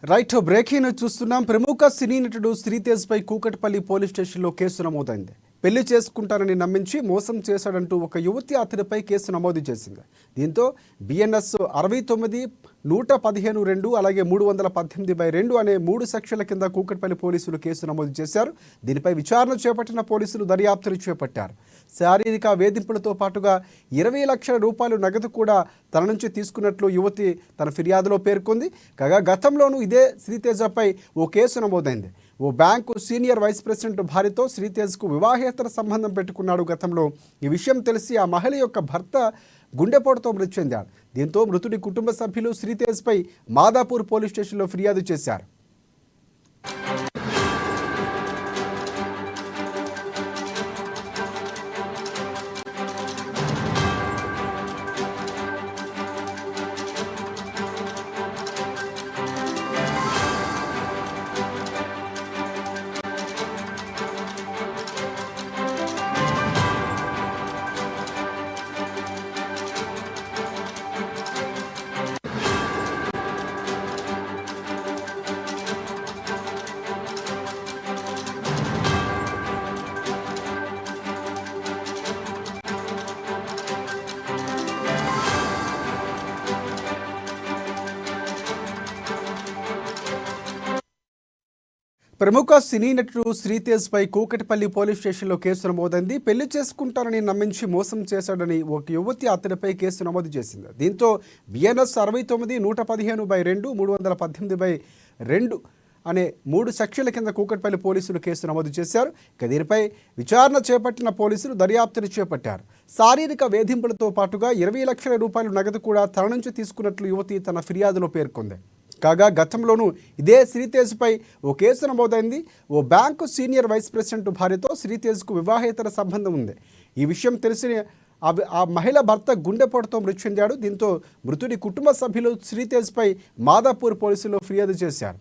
Right breaking చూస్తున్నాం. ప్రముఖ సినీ నటుడు శ్రీతేజ్ పై కూకట్పల్లి పోలీస్ స్టేషన్లో కేసు నమోదైంది. పెళ్లి చేసుకుంటానని నమ్మించి మోసం చేశాడంటూ ఒక యువతి అతడిపై కేసు నమోదు చేసింది. దీంతో బిఎన్ఎస్ 69, 115(2) అలాగే 318(2) అనే 3 సెక్షన్ల కింద కూకట్పల్లి పోలీసులు కేసు నమోదు చేశారు. దీనిపై విచారణ చేపట్టిన పోలీసులు దర్యాప్తును చేపట్టారు. శారీరక వేధింపులతో పాటుగా 20 లక్షల రూపాయలు నగదు కూడా తన నుంచి తీసుకున్నట్లు యువతి తన ఫిర్యాదులో పేర్కొంది. కాగా గతంలోనూ ఇదే శ్రీతేజపై ఓ కేసు నమోదైంది. ఓ బ్యాంకు సీనియర్ వైస్ ప్రెసిడెంట్ భార్యతో శ్రీతేజ్కు వివాహేతర సంబంధం పెట్టుకున్నాడు గతంలో. ఈ విషయం తెలిసి ఆ మహిళ యొక్క భర్త గుండెపోటుతో మృతి చెందాడు. దీంతో మృతుడి కుటుంబ సభ్యులు శ్రీతేజ్పై మాదాపూర్ పోలీస్ స్టేషన్లో ఫిర్యాదు చేశారు. ప్రముఖ సినీ నటుడు శ్రీతేజ్ పై కూకట్పల్లి పోలీస్ స్టేషన్లో కేసు నమోదైంది. పెళ్లి చేసుకుంటానని నమ్మించి మోసం చేశాడని ఒక యువతి అతడిపై కేసు నమోదు చేసింది. దీంతో బిఎన్ఎస్ 69, 115(2), 318(2) అనే 3 సెక్షన్ల కింద కూకట్పల్లి పోలీసులు కేసు నమోదు చేశారు. ఇక దీనిపై విచారణ చేపట్టిన పోలీసులు దర్యాప్తును చేపట్టారు. శారీరక వేధింపులతో పాటుగా 20 లక్షల రూపాయలు నగదు కూడా తన నుంచి తీసుకున్నట్లు యువతి తన ఫిర్యాదులో పేర్కొంది. కాగా గతంలోనూ ఇదే శ్రీతేజ్పై ఓ కేసు నమోదైంది. ఓ బ్యాంకు సీనియర్ వైస్ ప్రెసిడెంట్ భార్యతో శ్రీతేజ్కు వివాహేతర సంబంధం ఉంది. ఈ విషయం తెలిసిన ఆ మహిళ భర్త గుండెపోటుతో మృతి చెందాడు. దీంతో మృతుడి కుటుంబ సభ్యులు శ్రీతేజ్పై మాదాపూర్ పోలీసులు ఫిర్యాదు చేశారు.